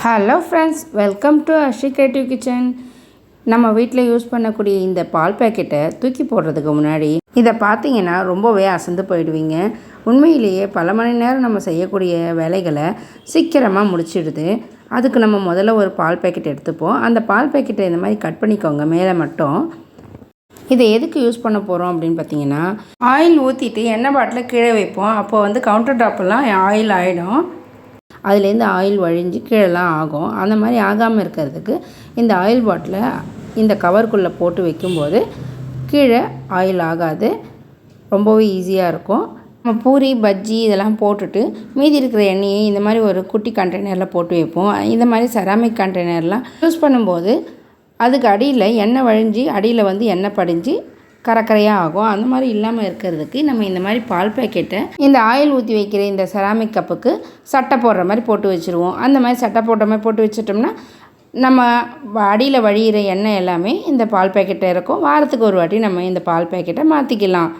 Hello friends, welcome to Ashi creative kitchen. நம்ம வீட்டில் use பண்ணக்கூடிய இந்த பால் பேக்கெட்டை தூக்கி போடுறதுக்கு முன்னாடி இதை பார்த்தீங்கன்னா ரொம்பவே அசந்து போயிடுவீங்க. உண்மையிலேயே பல மணி நேரம் நம்ம செய்யக்கூடிய வேலைகளை சீக்கிரமாக முடிச்சிடுது. அதுக்கு நம்ம முதல்ல ஒரு பால் பேக்கெட் எடுத்துப்போம். அந்த பால் பேக்கெட்டை இந்த மாதிரி கட் பண்ணிக்கோங்க மேலே மட்டும். இதை எதுக்கு யூஸ் பண்ண போகிறோம் அப்படின்னு பார்த்தீங்கன்னா, ஆயில் ஊற்றிட்டு எண்ணெய் பாட்டில் கீழே வைப்போம். அப்போ வந்து கவுண்டர் டாப்பெல்லாம் ஆயில் ஆகிடும். அதுலேருந்து ஆயில் வழிஞ்சு கீழெல்லாம் ஆகும். அந்த மாதிரி ஆகாமல் இருக்கிறதுக்கு இந்த ஆயில் பாட்டிலை இந்த கவருக்குள்ளே போட்டு வைக்கும்போது கீழே ஆயில் ஆகாது. ரொம்பவே ஈஸியாக இருக்கும். நம்ம பூரி பஜ்ஜி இதெல்லாம் போட்டுட்டு மீதி இருக்கிற எண்ணெயை இந்த மாதிரி ஒரு குட்டி கண்டெய்னரில் போட்டு வைப்போம். இந்த மாதிரி செராமிக் கண்டெய்னர்லாம் யூஸ் பண்ணும்போது அதுக்கு அடியில் எண்ணெய் வழிஞ்சு அடியில் வந்து எண்ணெய் படிஞ்சு கரக்கரையாக ஆகும். அந்த மாதிரி இல்லாமல் இருக்கிறதுக்கு நம்ம இந்த மாதிரி பால் பேக்கெட்டை இந்த ஆயில் ஊற்றி வைக்கிற இந்த செராமிக் கப்புக்கு சட்டை போடுற மாதிரி போட்டு வச்சுருவோம். அந்த மாதிரி சட்டை போடுற மாதிரி போட்டு வச்சிட்டோம்னா நம்ம அடியில் வழிகிற எண்ணெய் எல்லாமே இந்த பால் பேக்கெட்டை இருக்கும். வாரத்துக்கு ஒரு வாட்டி நம்ம இந்த பால் பேக்கெட்டை மாற்றிக்கலாம்.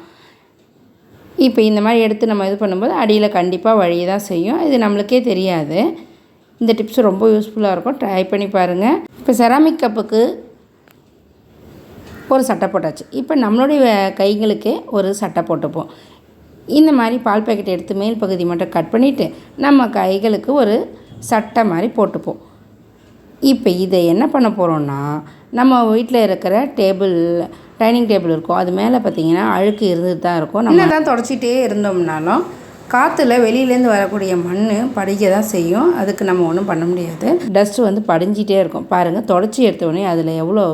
இப்போ இந்த மாதிரி எடுத்து நம்ம இது பண்ணும்போது அடியில் கண்டிப்பாக வழிய தான் செய்யும். இது நம்மளுக்கே தெரியாது. இந்த டிப்ஸ் ரொம்ப யூஸ்ஃபுல்லாக இருக்கும். ட்ரை பண்ணி பாருங்கள். இப்போ செராமிக் கப்புக்கு ஒரு சட்டை போட்டாச்சு. இப்போ நம்மளுடைய கைகளுக்கே ஒரு சட்டை போட்டுப்போம். இந்த மாதிரி பால் பேக்கெட் எடுத்து மேல் பகுதி மட்டும் கட் பண்ணிவிட்டு நம்ம கைகளுக்கு ஒரு சட்டை மாதிரி போட்டுப்போம். இப்போ இதை என்ன பண்ண போகிறோன்னா, நம்ம வீட்டில் இருக்கிற டைனிங் டேபிள் இருக்கும். அது மேலே பார்த்திங்கன்னா அழுக்கு இருந்துட்டு தான் இருக்கும். நம்ம தான் தொடச்சிட்டே இருந்தோம்னாலும் காற்றுல வெளியிலேருந்து வரக்கூடிய மண் படிக்க தான் செய்யும். அதுக்கு நம்ம ஒன்றும் பண்ண முடியாது. டஸ்ட்டு வந்து படிஞ்சிட்டே இருக்கும். பாருங்கள், தொடச்சி எடுத்தோடனே அதில் எவ்வளோ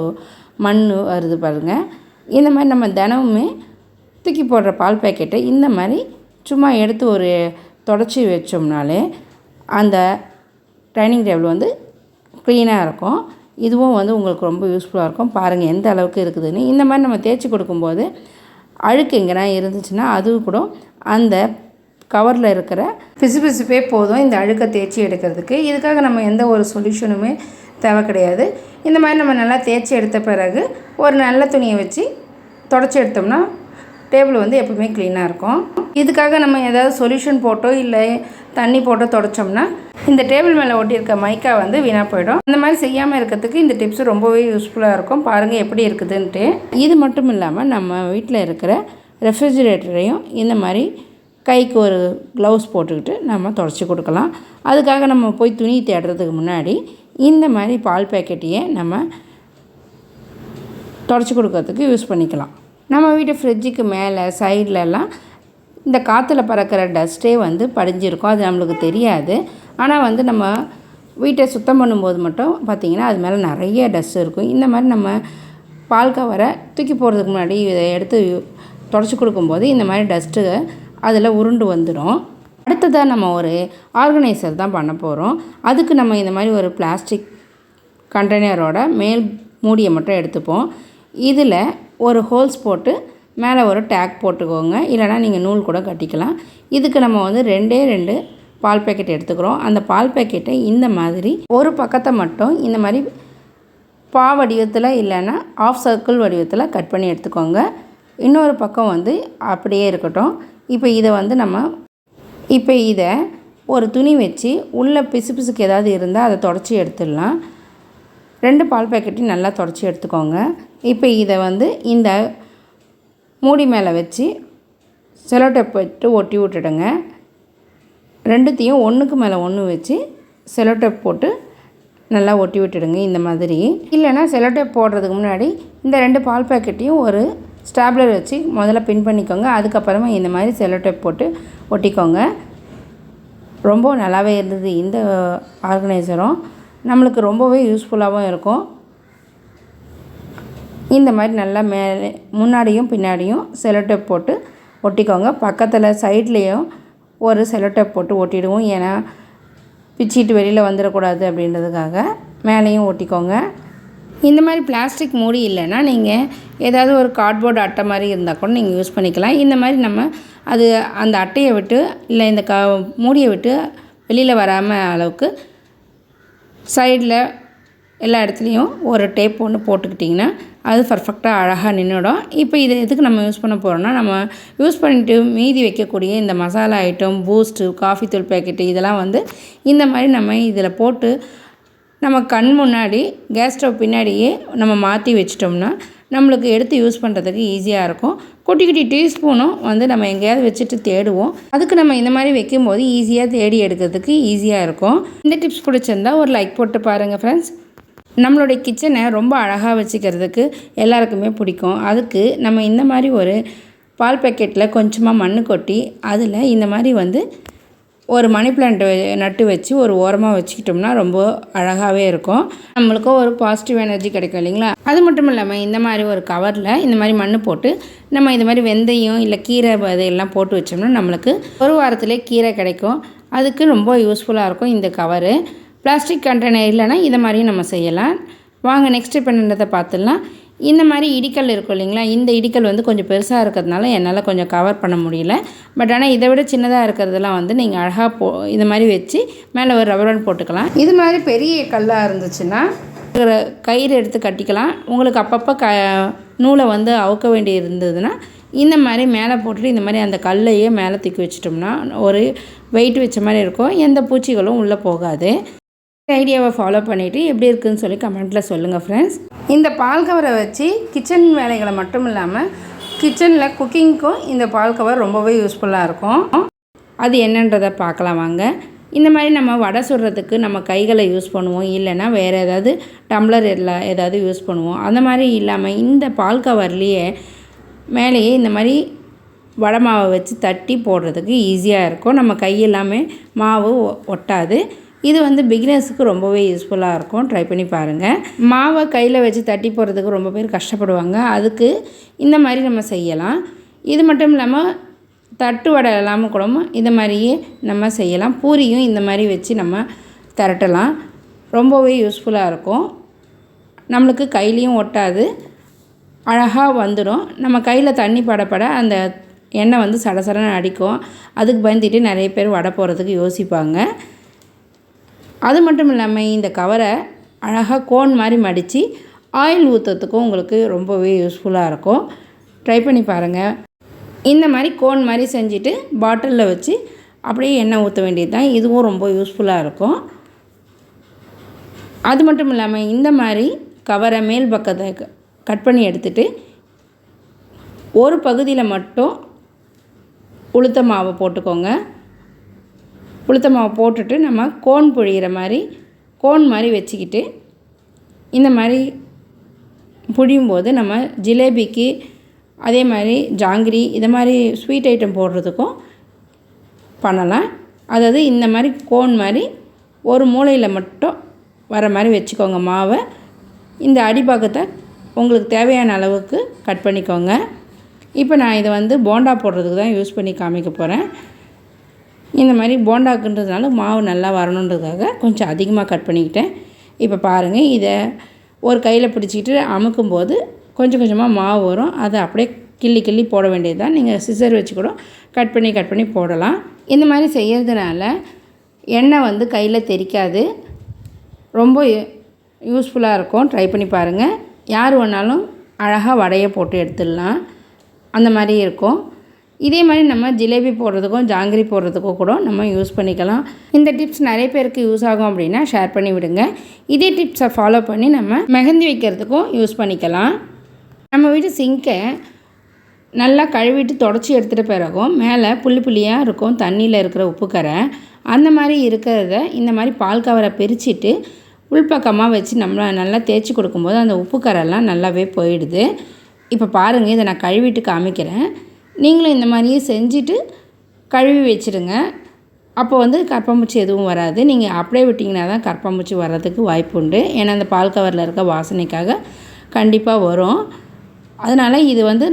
மண் வருது பாருங்கள். இந்த மாதிரி நம்ம தினமுமே தூக்கி போடுற பால் பேக்கெட்டை இந்த மாதிரி சும்மா எடுத்து ஒரு தொடச்சி வச்சோம்னாலே அந்த டைனிங் டேபிள் வந்து க்ளீனாக இருக்கும். இதுவும் வந்து உங்களுக்கு ரொம்ப யூஸ்ஃபுல்லாக இருக்கும். பாருங்கள் எந்த அளவுக்கு இருக்குதுன்னு. இந்த மாதிரி நம்ம தேய்ச்சி கொடுக்கும்போது அழுக்கு எங்கன்னா இருந்துச்சுன்னா அதுவும் கூட அந்த கவரில் இருக்கிற பிசுபிசுப்பே போதும் இந்த அழுக்கை தேய்ச்சி எடுக்கிறதுக்கு. இதுக்காக நம்ம எந்த ஒரு சொல்யூஷனுமே தேவை கிடையாது. இந்த மாதிரி நம்ம நல்லா தேய்ச்சி எடுத்த பிறகு ஒரு நல்ல துணியை வச்சு தொடச்சி எடுத்தோம்னா டேபிள் வந்து எப்பவுமே க்ளீனாக இருக்கும். இதுக்காக நம்ம ஏதாவது சொல்யூஷன் போட்டோ இல்லை தண்ணி போட்டோ தொடச்சோம்னா இந்த டேபிள் மேலே ஒட்டியிருக்க மைக்கா வந்து வீணாக போயிடும். அந்த மாதிரி செய்யாமல் இருக்கிறதுக்கு இந்த டிப்ஸ் ரொம்பவே யூஸ்ஃபுல்லாக இருக்கும். பாருங்கள் எப்படி இருக்குதுன்ட்டு. இது மட்டும் இல்லாமல் நம்ம வீட்டில் இருக்கிற ரெஃப்ரிஜிரேட்டரையும் இந்த மாதிரி கைக்கு ஒரு க்ளவுஸ் போட்டுக்கிட்டு நம்ம தொடச்சி கொடுக்கலாம். அதுக்காக நம்ம போய் துணி தேடுறதுக்கு முன்னாடி இந்த மாதிரி பால் பேக்கெட்டையே நம்ம தொடச்சி கொடுக்கறதுக்கு யூஸ் பண்ணிக்கலாம். நம்ம வீட்டு ஃப்ரிட்ஜுக்கு மேலே சைட்லலாம் இந்த காற்றுல பறக்கிற டஸ்ட்டே வந்து படிஞ்சிருக்கும். அது நம்மளுக்கு தெரியாது. ஆனால் வந்து நம்ம வீட்டை சுத்தம் பண்ணும்போது மட்டும் பார்த்திங்கன்னா அது மேலே நிறைய டஸ்ட் இருக்கும். இந்த மாதிரி நம்ம பால் கவரை தூக்கி போகிறதுக்கு முன்னாடி இதை எடுத்து தொடச்சி கொடுக்கும்போது இந்த மாதிரி டஸ்ட்டு அதில் உருண்டு வந்துடும். அடுத்ததாக நம்ம ஒரு ஆர்கனைசர் தான் பண்ண போகிறோம். அதுக்கு நம்ம இந்த மாதிரி ஒரு பிளாஸ்டிக் கண்டெய்னரோட மேல் மூடியை மட்டும் எடுத்துப்போம். இதில் ஒரு ஹோல்ஸ் போட்டு மேலே ஒரு டேக் போட்டுக்கோங்க. இல்லைனா நீங்கள் நூல் கூட கட்டிக்கலாம். இதுக்கு நம்ம வந்து 2 பால் பேக்கெட் எடுத்துக்கிறோம். அந்த பால் பேக்கெட்டை இந்த மாதிரி ஒரு பக்கத்தை மட்டும் இந்த மாதிரி பா வடிவத்தில் இல்லைன்னா ஆஃப் சர்க்கிள் வடிவத்தில் கட் பண்ணி எடுத்துக்கோங்க. இன்னொரு பக்கம் வந்து அப்படியே இருக்கட்டும். இப்போ இதை ஒரு துணி வச்சு உள்ளே பிசுக்கு ஏதாவது இருந்தால் அதை தொடச்சி எடுத்துடலாம். 2 பால் பேக்கெட்டையும் நல்லா தொடச்சி எடுத்துக்கோங்க. இப்போ இதை வந்து இந்த மூடி மேலே வச்சு செலோ டேப் வச்சு ஒட்டி விட்டுடுங்க. 2த்தையும் ஒன்றுக்கு மேலே ஒன்று வச்சு செலோ டேப் போட்டு நல்லா ஒட்டி விட்டுடுங்க இந்த மாதிரி. இல்லைனா செலோ டேப் போடுறதுக்கு முன்னாடி இந்த 2 பால் பேக்கெட்டையும் ஒரு ஸ்டாப்லர் வச்சு முதல்ல பின் பண்ணிக்கோங்க. அதுக்கப்புறமா இந்த மாதிரி செலோ டேப் போட்டு ஒட்டிக்கோங்க. ரொம்ப நல்லாவே இருந்தது இந்த ஆர்கனைசரும். நம்மளுக்கு ரொம்பவே யூஸ்ஃபுல்லாகவும் இருக்கும். இந்த மாதிரி நல்லா மேலே முன்னாடியும் பின்னாடியும் செலோ டேப் போட்டு ஒட்டிக்கோங்க. பக்கத்தில் சைட்லேயும் ஒரு செலோ டேப் போட்டு ஒட்டிடுவோம். ஏன்னா பிச்சிட்டு வெளியில் வந்துடக்கூடாது அப்படின்றதுக்காக மேலேயும் ஒட்டிக்கோங்க. இந்த மாதிரி பிளாஸ்டிக் மூடி இல்லைன்னா நீங்கள் ஏதாவது ஒரு கார்ட்போர்டு அட்டை மாதிரி இருந்தால் கூட நீங்கள் யூஸ் பண்ணிக்கலாம். இந்த மாதிரி நம்ம அந்த அட்டையை விட்டு இல்லை இந்த மூடியை விட்டு வெளியில் வராமல் அளவுக்கு சைடில் எல்லா இடத்துலையும் ஒரு டேப் ஒன்று போட்டுக்கிட்டிங்கன்னா அது பர்ஃபெக்டாக அழகாக நின்றுடும். இப்போ இதை எதுக்கு நம்ம யூஸ் பண்ண போகிறோம்னா, நம்ம யூஸ் பண்ணிவிட்டு மீதி வைக்கக்கூடிய இந்த மசாலா ஐட்டம், பூஸ்ட்டு, காஃபி தூள் பேக்கெட்டு இதெல்லாம் வந்து இந்த மாதிரி நம்ம இதில் போட்டு நம்ம கண் முன்னாடி கேஸ் ஸ்டவ் பின்னாடியே நம்ம மாற்றி வச்சிட்டோம்னா நம்மளுக்கு எடுத்து யூஸ் பண்ணுறதுக்கு ஈஸியாக இருக்கும். குட்டி குட்டி டீஸ்பூனும் வந்து நம்ம எங்கேயாவது வச்சுட்டு தேடுவோம். அதுக்கு நம்ம இந்த மாதிரி வைக்கும்போது ஈஸியாக தேடி எடுக்கிறதுக்கு ஈஸியாக இருக்கும். இந்த டிப்ஸ் பிடிச்சிருந்தா ஒரு லைக் போட்டு பாருங்கள் ஃப்ரெண்ட்ஸ். நம்மளுடைய கிச்சனை ரொம்ப அழகாக வச்சுக்கிறதுக்கு எல்லாருக்குமே பிடிக்கும். அதுக்கு நம்ம இந்த மாதிரி ஒரு பால் பேக்கெட்டில் கொஞ்சமாக மண் கொட்டி அதில் இந்த மாதிரி வந்து ஒரு மணி பிளான்ட் நட்டு வச்சு ஒரு ஓரமாக வச்சுக்கிட்டோம்னா ரொம்ப அழகாகவே இருக்கும். நம்மளுக்கும் ஒரு பாசிட்டிவ் எனர்ஜி கிடைக்கும் இல்லைங்களா? அது மட்டும் இல்லாமல் இந்த மாதிரி ஒரு கவரில் இந்த மாதிரி மண் போட்டு நம்ம இந்த மாதிரி வெந்தயம் இல்லை கீரை இதெல்லாம் போட்டு வச்சோம்னா நம்மளுக்கு ஒரு வாரத்திலே கீரை கிடைக்கும். அதுக்கு ரொம்ப யூஸ்ஃபுல்லாக இருக்கும் இந்த கவரு. பிளாஸ்டிக் கண்டெய்னர் இல்லைன்னா இதை மாதிரியும் நம்ம செய்யலாம். வாங்க நெக்ஸ்ட் இப்போ என்னன்றதை பார்த்துடலாம். இந்த மாதிரி இடிக்கல் இருக்கும் இல்லைங்களா? இந்த இடிக்கல் வந்து கொஞ்சம் பெருசாக இருக்கிறதுனால என்னால் கொஞ்சம் கவர் பண்ண முடியல. பட் ஆனால் இதை விட சின்னதாக இருக்கிறதெல்லாம் வந்து நீங்கள் அழகாக இந்த மாதிரி வச்சு மேலே ஒரு ரப்பர் பேண்ட் போட்டுக்கலாம். இது மாதிரி பெரிய கல்லாக இருந்துச்சுன்னா கயிறு எடுத்து கட்டிக்கலாம். உங்களுக்கு அப்பப்போ நூலை வந்து அவுக்க வேண்டி இருந்ததுன்னா இந்த மாதிரி மேலே போட்டுட்டு இந்த மாதிரி அந்த கல்லையே மேலே தூக்கி வச்சிட்டோம்னா ஒரு வெயிட் வச்ச மாதிரி இருக்கும். எந்த பூச்சிகளும் உள்ளே போகாது. ஐடியாவை ஃபாலோ பண்ணிவிட்டு எப்படி இருக்குதுன்னு சொல்லி கமெண்ட்டில் சொல்லுங்கள் ஃப்ரெண்ட்ஸ். இந்த பால் கவரை வச்சு கிச்சன் வேலைகளை மட்டும் இல்லாமல் கிச்சனில் குக்கிங்க்கும் இந்த பால் கவர் ரொம்பவே யூஸ்ஃபுல்லாக இருக்கும். அது என்னன்றதை பார்க்கலாம் வாங்க. இந்த மாதிரி நம்ம வடை சுடுறதுக்கு நம்ம கைகளை யூஸ் பண்ணுவோம், இல்லைன்னா வேறு ஏதாவது டம்ளர் ஏதாவது யூஸ் பண்ணுவோம். அந்த மாதிரி இல்லாமல் இந்த பால் கவர்லேயே மேலேயே இந்த மாதிரி வடை மாவை வச்சு தட்டி போடுறதுக்கு ஈஸியாக இருக்கும். நம்ம கையெல்லாமே மாவு ஒட்டாது. இது வந்து பிகினர்ஸுக்கு ரொம்பவே யூஸ்ஃபுல்லாக இருக்கும். ட்ரை பண்ணி பாருங்கள். மாவை கையில் வச்சு தட்டி போடுறதுக்கு ரொம்ப பேர் கஷ்டப்படுவாங்க. அதுக்கு இந்த மாதிரி நம்ம செய்யலாம். இது மட்டும் இல்லாமல் தட்டு வடை இல்லாமல் கூட இந்த மாதிரியே நம்ம செய்யலாம். பூரியும் இந்த மாதிரி வச்சு நம்ம திரட்டலாம். ரொம்பவே யூஸ்ஃபுல்லாக இருக்கும். நம்மளுக்கு கையிலையும் ஒட்டாது, அழகாக வந்துடும். நம்ம கையில் தண்ணி படப்பட அந்த எண்ணெய் வந்து சடசடன்னு அடிக்கும். அதுக்கு பயந்துட்டு நிறைய பேர் வடை போடுறதுக்கு யோசிப்பாங்க. அது மட்டும் இல்லாமல் இந்த கவரை அழகாக கோன் மாதிரி மடித்து ஆயில் ஊற்றுறதுக்கும் உங்களுக்கு ரொம்பவே யூஸ்ஃபுல்லாக இருக்கும். ட்ரை பண்ணி பாருங்கள். இந்த மாதிரி கோன் மாதிரி செஞ்சுட்டு பாட்டிலில் வச்சு அப்படியே எண்ணெய் ஊற்ற வேண்டியது தான். இதுவும் ரொம்ப யூஸ்ஃபுல்லாக இருக்கும். அது மட்டும் இல்லாமல் இந்த மாதிரி கவரை மேல் பக்கத்தை கட் பண்ணி எடுத்துகிட்டு ஒரு பகுதியில் மட்டும் உளுத்த மாவை போட்டுக்கோங்க. உளுத்த மாவை போட்டுட்டு நம்ம கோன் புழிகிற மாதிரி கோன் மாதிரி வச்சுக்கிட்டு இந்த மாதிரி புழியும் போது நம்ம ஜிலேபிக்கு அதே மாதிரி ஜாங்கிரி இதை மாதிரி ஸ்வீட் ஐட்டம் போடுறதுக்கும் பண்ணலாம். அதாவது இந்த மாதிரி கோன் மாதிரி ஒரு மூலையில் மட்டும் வர மாதிரி வச்சுக்கோங்க மாவை. இந்த அடிப்பாகத்தை உங்களுக்கு தேவையான அளவுக்கு கட் பண்ணிக்கோங்க. இப்போ நான் இதை வந்து போண்டா போடுறதுக்கு தான் யூஸ் பண்ணி காமிக்க போகிறேன். இந்த மாதிரி போண்டாக்குன்றதுனால மாவு நல்லா வரணுன்றதுக்காக கொஞ்சம் அதிகமாக கட் பண்ணிக்கிட்டேன். இப்போ பாருங்கள், இதை ஒரு கையில் பிடிச்சிக்கிட்டு அமுக்கும்போது கொஞ்சம் கொஞ்சமாக மாவு வரும். அதை அப்படியே கிள்ளி போட வேண்டியது தான். நீங்கள் சிசர் வச்சு கூட கட் பண்ணி போடலாம். இந்த மாதிரி செய்கிறதுனால எண்ணெய் வந்து கையில் தெறிக்காது. ரொம்ப யூஸ்ஃபுல்லாக இருக்கும். ட்ரை பண்ணி பாருங்கள். யார் வேணாலும் அழகாக வடையை போட்டு எடுத்துடலாம். அந்த மாதிரி இருக்கும். இதே மாதிரி நம்ம ஜிலேபி போடுறதுக்கும் ஜாங்கிரி போடுறதுக்கும் கூட நம்ம யூஸ் பண்ணிக்கலாம். இந்த டிப்ஸ் நிறைய பேருக்கு யூஸ் ஆகும் அப்படின்னா ஷேர் பண்ணி விடுங்க. இதே டிப்ஸை ஃபாலோ பண்ணி நம்ம மெஹந்தி வைக்கிறதுக்கும் யூஸ் பண்ணிக்கலாம். நம்ம வீட்டு சிங்கை நல்லா கழுவிட்டு தொடச்சி எடுத்துகிட்ட பிறகும் மேலே புள்ளியாக இருக்கும் தண்ணியில் இருக்கிற உப்புக்கரை. அந்த மாதிரி இருக்கிறத இந்த மாதிரி பால் கவரை பிரிச்சுட்டு உள்பக்கமாக வச்சு நம்ம நல்லா தேய்ச்சி கொடுக்கும்போது அந்த உப்புக்கரெல்லாம் நல்லாவே போயிடுது. இப்போ பாருங்கள், இதை நான் கழுவிட்டு காமிக்கிறேன். நீங்களும் இந்த மாதிரியே செஞ்சுட்டு கழுவி வச்சுடுங்க. அப்போ வந்து கரப்பாம்பூச்சி எதுவும் வராது. நீங்கள் அப்படியே விட்டிங்கன்னா தான் கரப்பாம்பூச்சி வர்றதுக்கு வாய்ப்பு உண்டு. ஏன்னா அந்த பால் கவரில் இருக்க வாசனைக்காக கண்டிப்பாக வரும். அதனால் இது வந்து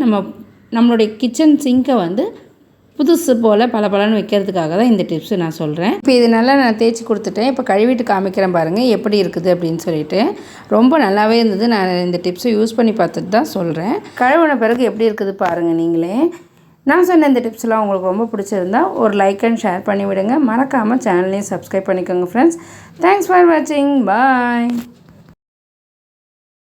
நம்மளுடைய கிச்சன் சிங்கை வந்து புதுசு போல் பளபளன்னு வைக்கிறதுக்காக தான் இந்த டிப்ஸு நான் சொல்கிறேன். இப்போ இது நல்லா நான் தேய்ச்சி கொடுத்துட்டேன். இப்போ கழுவிட்டு காமிக்கிறேன் பாருங்கள் எப்படி இருக்குது அப்படின்னு சொல்லிட்டு. ரொம்ப நல்லாவே இருந்தது. நான் இந்த டிப்ஸை யூஸ் பண்ணி பார்த்துட்டு தான் சொல்கிறேன். கழுவின பிறகு எப்படி இருக்குது பாருங்கள் நீங்களே. நான் சொன்ன இந்த டிப்ஸ்லாம் உங்களுக்கு ரொம்ப பிடிச்சிருந்தா ஒரு லைக் அண்ட் ஷேர் பண்ணி விடுங்க. மறக்காமல் சேனலையும் சப்ஸ்கிரைப் பண்ணிக்கோங்க ஃப்ரெண்ட்ஸ். தேங்க்ஸ் ஃபார் வாட்சிங். பாய்.